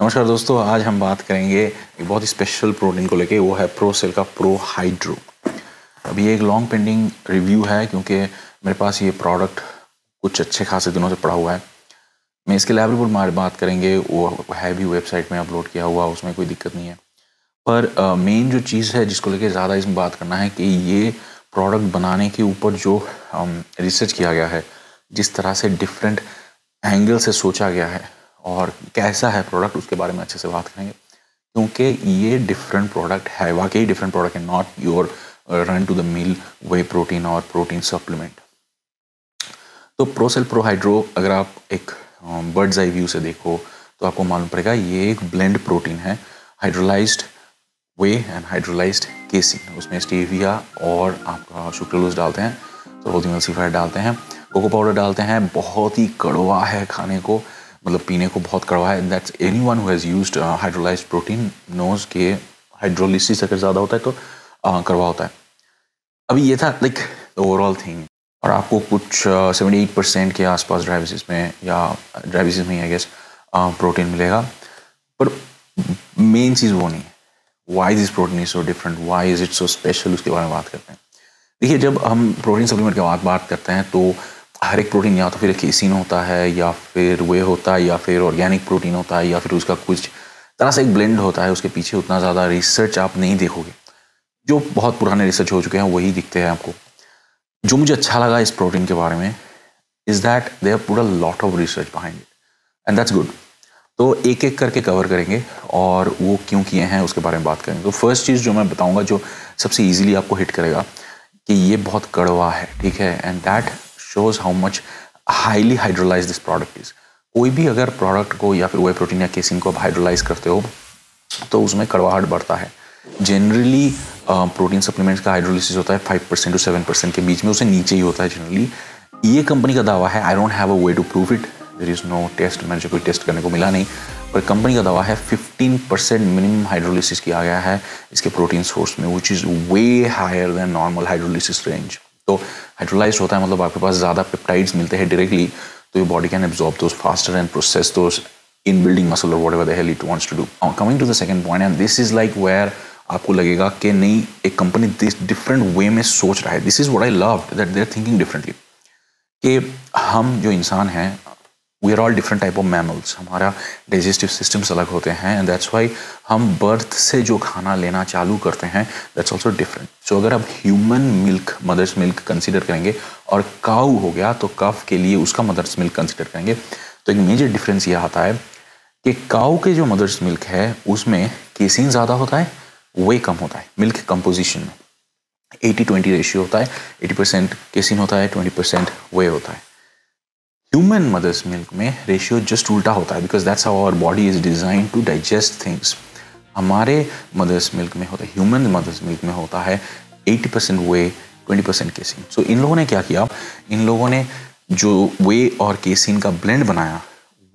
नमस्कार दोस्तों, आज हम बात करेंगे एक बहुत ही स्पेशल प्रोटीन को लेके। वो है प्रोसेल का प्रो हाइड्रो। अभी एक लॉन्ग पेंडिंग रिव्यू है क्योंकि मेरे पास ये प्रोडक्ट कुछ अच्छे खासे दिनों से पड़ा हुआ है। मैं इसके लैब रिपोर्ट में बात करेंगे, वो है भी वेबसाइट में अपलोड किया हुआ, उसमें कोई दिक्कत नहीं है। पर मेन जो चीज़ है जिसको लेके ज़्यादा इसमें बात करना है कि ये प्रोडक्ट बनाने के ऊपर जो रिसर्च किया गया है, जिस तरह से डिफरेंट एंगल से सोचा गया है और कैसा है प्रोडक्ट, उसके बारे में अच्छे से बात करेंगे। क्योंकि ये डिफरेंट प्रोडक्ट है, वाकई डिफरेंट प्रोडक्ट है, not your run to the mill whey protein और प्रोटीन सप्लीमेंट। तो प्रोसेल प्रो हाइड्रो अगर आप एक बर्ड्स आई व्यू से देखो तो आपको मालूम पड़ेगा ये एक ब्लेंड प्रोटीन है, hydrolysed way and hydrolysed casein. उसमें स्टेविया और आपका सुक्रोलोज डालते हैं, सोडियम एमल्सिफायर डालते हैं, कोको पाउडर डालते हैं। बहुत ही कड़वा है खाने को, मतलब पीने को बहुत कड़वा है। That's anyone who has used hydrolysed protein knows के हाइड्रोलिसिस अगर ज़्यादा होता है तो कड़वा होता है। अभी ये था लाइक ओवरऑल थिंग। और आपको कुछ 78% के आसपास ड्राइविसिस में या ड्राइविसिस में आई गेस प्रोटीन मिलेगा। पर मेन चीज़ वो नहीं है। Why this protein is so different, why is it so special, उसके बारे में बात करते हैं। देखिए, जब हम प्रोटीन सप्लीमेंट की बात करते हैं तो हर एक प्रोटीन या तो फिर केसिन होता है या फिर वे होता है या फिर ऑर्गेनिक प्रोटीन होता है या फिर उसका कुछ तरह से एक ब्लेंड होता है। उसके पीछे उतना ज़्यादा रिसर्च आप नहीं देखोगे। जो बहुत पुराने रिसर्च हो चुके हैं वही दिखते हैं आपको। जो मुझे अच्छा लगा इस प्रोटीन के बारे में is that they have put a lot of research behind it and that's good. तो एक एक करके कवर करेंगे और वो क्यों किए हैं उसके बारे में बात करेंगे। तो फर्स्ट चीज़ जो मैं बताऊंगा जो सबसे इजीली आपको हिट करेगा कि ये बहुत कड़वा है, ठीक है, and that shows how much highly hydrolyse this product is. कोई भी अगर प्रोडक्ट को या फिर वे प्रोटीन या केसिन को आप हाइड्रोलाइज करते हो तो उसमें कड़वाहट बढ़ता है। जनरली प्रोटीन सप्लीमेंट्स का हाइड्रोलिसिस होता है 5% to 7% के बीच में, उससे नीचे ही होता है जनरली। ये कंपनी का दावा है, I don't have a way to prove it, there is no test, मुझे कोई टेस्ट करने को मिला नहीं, पर कंपनी का दावा है 15% मिनिमम हाइड्रोलिसिस किया गया है इसके प्रोटीन सोर्स में, which is way higher than normal hydrolysis range. तो हाइड्रोलाइज होता है मतलब आपके पास ज़्यादा पेप्टाइड्स मिलते हैं डायरेक्टली, तो your body can absorb those faster and process those in building muscle और whatever the hell it wants to do. Coming to the second point, and this is like where आपको लगेगा कि नहीं, एक company this different way में सोच रहा है। This is what I loved, that they are thinking differently. कि हम जो इंसान हैं, we are all different type of mammals, हमारा डाइजेस्टिव सिस्टम्स अलग होते हैं एंड दैट्स वाई हम बर्थ से जो खाना लेना चालू करते हैं दैट्स ऑल्सो डिफरेंट। सो अगर आप human milk, mother's milk consider करेंगे और काऊ हो गया तो कफ के लिए उसका मदर्स मिल्क कंसिडर करेंगे, तो एक मेजर डिफरेंस ये आता है कि काऊ के जो मदर्स मिल्क है उसमें केसिन ज़्यादा होता है, वे कम होता है। मिल्क कंपोजिशन में 80-20 रेशियो होता है, 80% केसिन होता है, 20% वे होता है। ह्यूमन मदर्स मिल्क में रेशियो जस्ट उल्टा होता है, because that's how our body is design to digest things. हमारे मदर्स मिल्क में होता है, ह्यूमन मदर्स मिल्क में होता है 80% वे, 20% केसिन। सो इन लोगों ने क्या किया, इन लोगों ने जो वे और केसिन का ब्लेंड बनाया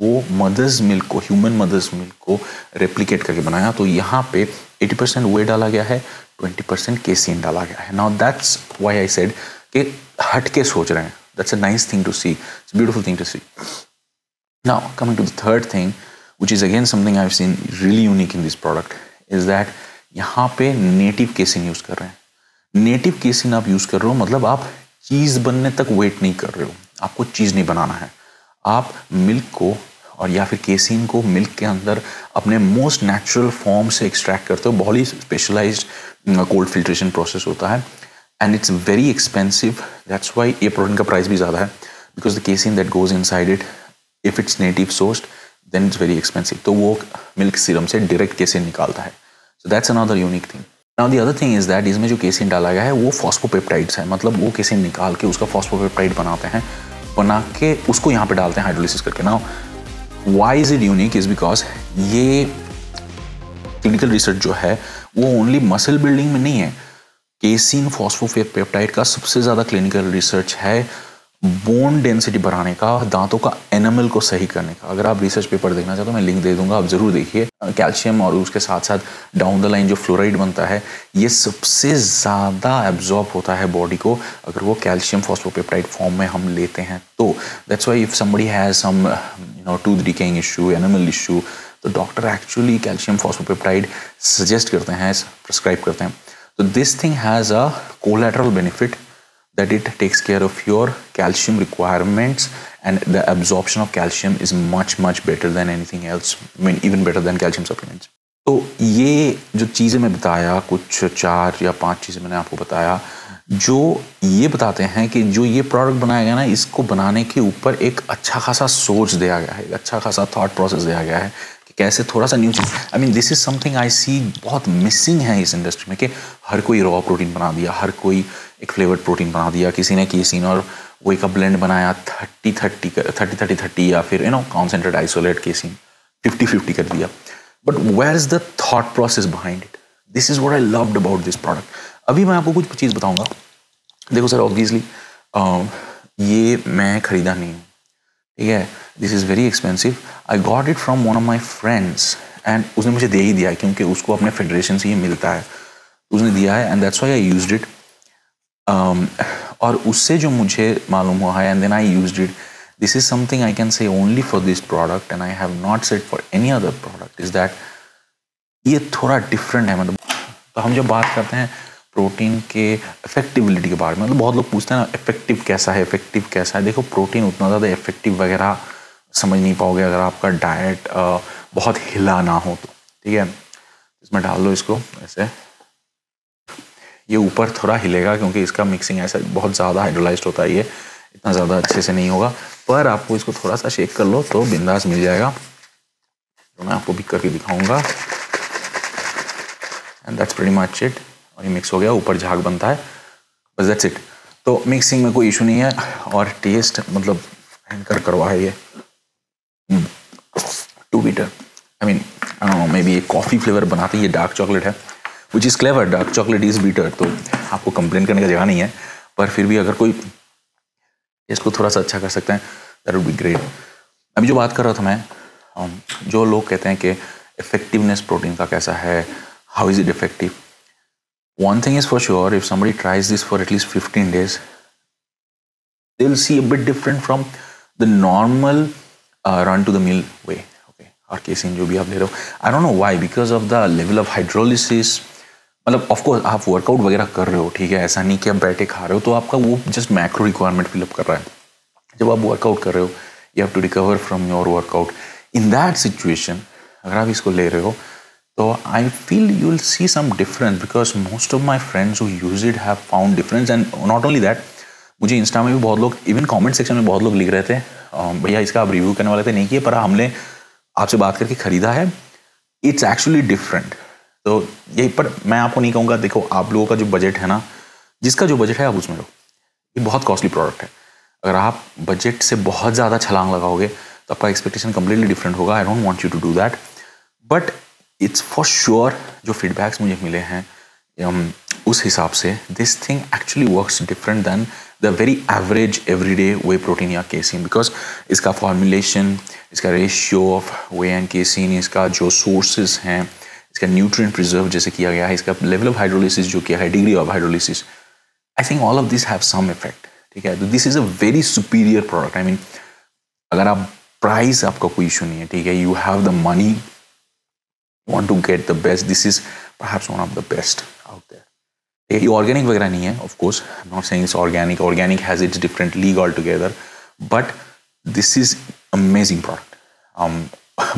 वो मदर्स मिल्क को, ह्यूमन मदर्स मिल्क को रेप्लिकेट करके बनाया। तो यहाँ पे 80% वे डाला गया है, 20% केसिन डाला गया है। Now that's why I said कि हट के सोच रहे हैं। That's a nice thing to see. It's a beautiful thing to see. Now, coming to the third thing, which is again something I've seen really unique in this product, is that यहाँ पे native casein use कर रहे हैं। Native casein आप use कर रहे हो मतलब आप चीज़ बनने तक वेट नहीं कर रहे हो, आपको चीज़ नहीं बनाना है। आप मिल्क को और या फिर केसिन को मिल्क के अंदर अपने मोस्ट नेचुरल फॉर्म से एक्सट्रैक्ट करते हो। बहुत ही स्पेशलाइज्ड कोल्ड फिल्ट्रेशन प्रोसेस होता है and it's very expensive. That's why ये प्रोटीन का प्राइस भी ज़्यादा है, because the casein that goes inside it, if it's native sourced, then it's very expensive. तो वो मिल्क सीरम से डायरेक्ट केसिन निकालता है। So that's another unique thing. Now the other thing is that इसमें जो केसिन डाला गया है वो फॉस्फोपेप्टाइड्स है, मतलब वो केसिन निकाल के उसका फॉस्फोपेप्टाइड बनाते हैं, बना के उसको यहाँ पे डालते हैं हाइड्रोलिसिस करके। Now why is it unique is because ये क्लिनिकल रिसर्च जो है वो ओनली मसल बिल्डिंग में नहीं है। केसिन फॉस्फोपेप्टाइड का सबसे ज़्यादा क्लिनिकल रिसर्च है बोन डेंसिटी बढ़ाने का, दांतों का एनामल को सही करने का। अगर आप रिसर्च पेपर देखना चाहते हो मैं लिंक दे दूंगा, आप ज़रूर देखिए। कैल्शियम और उसके साथ साथ डाउन द लाइन जो फ्लोराइड बनता है, ये सबसे ज़्यादा एब्जॉर्ब होता है बॉडी को अगर वो कैल्शियम फॉस्फोपेप्टाइड फॉर्म में हम लेते हैं तो। That's why if somebody has some tooth decaying issue, enamel issue, तो doctor actually calcium phosphopeptide suggest करते हैं, प्रिस्क्राइब करते हैं. तो this thing has a collateral benefit that it takes care of your calcium requirements, and the absorption of calcium is much better than anything else. I mean even better than calcium supplements. तो ये जो चीज़ें मैं बताया, कुछ 4 या 5 चीज़ें मैंने आपको बताया जो ये बताते हैं कि जो ये प्रोडक्ट बनाया गया ना, इसको बनाने के ऊपर एक अच्छा खासा सोच दिया गया है, एक अच्छा खासा थॉट प्रोसेस दिया गया है कि कैसे थोड़ा सा न्यू चीज़. I mean this is something I see बहुत मिसिंग है इस इंडस्ट्री में, कि हर कोई रॉ प्रोटीन बना दिया, हर कोई एक फ्लेवर्ड प्रोटीन बना दिया, किसी ने केसीन और वही का ब्लेंड बनाया 30-30 या फिर कॉन्सेंट्रेट आइसोलेट केसीन 50-50 कर दिया. But where is the thought process behind it? This is what I loved about this product. अभी मैं आपको कुछ चीज़ बताऊंगा. देखो सर, ऑब्वियसली ये मैं खरीदा नहीं हूँ, ठीक है. This is very expensive. I got it from one of my friends and उसने मुझे दे ही दिया है क्योंकि उसको अपने फेडरेशन से ये मिलता है, उसने दिया है and that's why I used it. और उससे जो मुझे मालूम हुआ है and then I used it, this is something I can say only for this product and I have not said for any other product, is that ये थोड़ा different है. मतलब तो हम जब बात करते हैं प्रोटीन के इफेक्टिविटी के बारे में, मतलब बहुत लोग पूछते हैं ना इफेक्टिव कैसा है, इफेक्टिव कैसा है. देखो, प्रोटीन उतना ज़्यादा इफेक्टिव वगैरह समझ नहीं पाओगे अगर आपका डाइट बहुत हिला ना हो तो, ठीक है. इसमें डाल लो इसको ऐसे, ये ऊपर थोड़ा हिलेगा क्योंकि इसका मिक्सिंग ऐसा बहुत ज़्यादा हाइड्रोलाइज्ड होता है, ये इतना ज़्यादा अच्छे से नहीं होगा, पर आपको इसको थोड़ा सा शेक कर लो तो बिंदास मिल जाएगा. तो मैं आपको भी करके दिखाऊंगा and that's pretty much it. और ये मिक्स हो गया, ऊपर झाग बनता है, बस दैट्स इट. तो मिक्सिंग में कोई इशू नहीं है और टेस्ट मतलब भयंकर करवा है ये. Too bitter, I mean maybe ये कॉफ़ी फ्लेवर बनाते हैं, ये डार्क चॉकलेट है which is clever. Dark chocolate is bitter, तो आपको कंप्लेन करने का जगह नहीं है, पर फिर भी अगर कोई इसको थोड़ा सा अच्छा कर सकते हैं दैट वुड बी ग्रेट. अभी जो बात कर रहा था मैं, जो लोग कहते हैं कि इफेक्टिवनेस प्रोटीन का कैसा है, how is it effective. One thing is for sure, if somebody tries this for at least 15 days, they'll see a bit different from the normal run to the mill way. Okay, और casein जो भी आप ले रहे हो, I don't know why, because of the level of hydrolysis. मतलब of course आप workout वगैरह कर रहे हो, ठीक है, ऐसा नहीं कि आप बैठे खा रहे हो, तो आपका वो जस्ट मैक्रो रिक्वायरमेंट फिलअप कर रहा है. जब आप वर्कआउट कर रहे हो, you have to recover from your workout. In that situation, अगर आप इसको ले रहे हो, so I feel you will see some difference because most of my friends who use it have found difference. And not only that, मुझे Insta में भी बहुत लोग, इवन कमेंट सेक्शन में बहुत लोग लिख रहे थे, भैया इसका आप रिव्यू करने वाले थे, नहीं किए, पर हमने आपसे बात करके खरीदा है, इट्स एक्चुअली डिफरेंट. तो यही, पर मैं आपको नहीं कहूँगा, देखो आप लोगों का जो बजट है ना, जिसका जो बजट है आप उसमें लो. ये बहुत कॉस्टली प्रोडक्ट है. अगर आप बजट से बहुत ज़्यादा छलांग लगाओगे तो आपका एक्सपेक्टेशन कम्प्लीटली डिफरेंट होगा. I don't want you to do that, but it's for sure जो फीडबैक्स मुझे मिले हैं उस हिसाब से this thing actually works different than the very average everyday whey protein या केसीन. बिकॉज इसका फॉर्मुलेशन, इसका ratio of whey and casein, इसका जो सोर्सेज हैं, इसका न्यूट्रिएंट प्रिजर्व जैसे किया गया है, इसका लेवल ऑफ हाइड्रोलिसिस जो किया है, degree of hydrolysis, I think all of this have some effect. ठीक है, तो this is a very superior product. I mean अगर आप प्राइस, आपका कोई इशू नहीं है, ठीक है, you have the money, want to get the best, this is perhaps one of the best out there. ये ऑर्गेनिक वगैरह नहीं है, of course, I'm not saying it's organic. Organic has its different league altogether, but this is amazing product.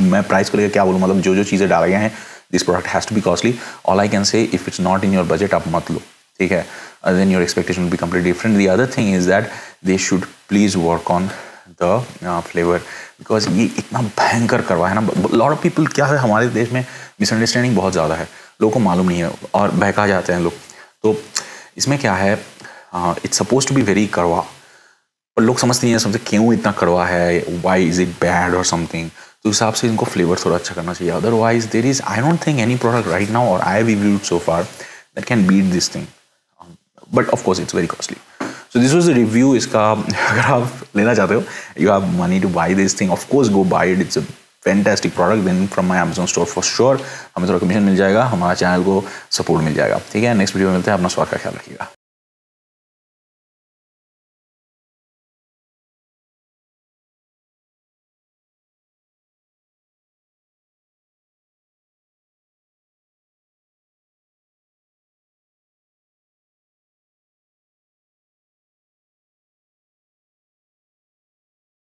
मैं price को लेकर क्या बोलूँ, मतलब जो जो चीज़ें डाला गया हैं, this product has to be costly. All I can say, if it's not in your budget, आप मत लो, ठीक है, then your expectation will be completely different. The other thing is that they should please work on the flavor, because ये इतना भयंकर करवा है ना. लॉट ऑफ पीपल, क्या है हमारे देश में मिसअंडरस्टैंडिंग बहुत ज़्यादा है, लोगों को मालूम नहीं है और बहका जाते हैं लोग. तो इसमें क्या है, it's suppose to be very कड़वा, और लोग समझते नहीं है, समझते क्यों इतना कड़वा है, वाई इज इट बैड और समथिंग. तो उस हिसाब से इनको फ्लेवर थोड़ा अच्छा करना चाहिए. Otherwise there is, I don't think any product right now और I have reviewed so far that can beat this thing, but of course it's very costly. So this was the review. इसका अगर आप लेना चाहते हो, you have money to buy this thing, of course go buy it. It's a fantastic product. Then from my Amazon store for sure. हमें थोड़ा commission मिल जाएगा, हमारा चैनल को सपोर्ट मिल जाएगा. ठीक है, नेक्स्ट वीडियो में मिलते हैं. अपना स्वास्थ्य का ख्याल रखिएगा.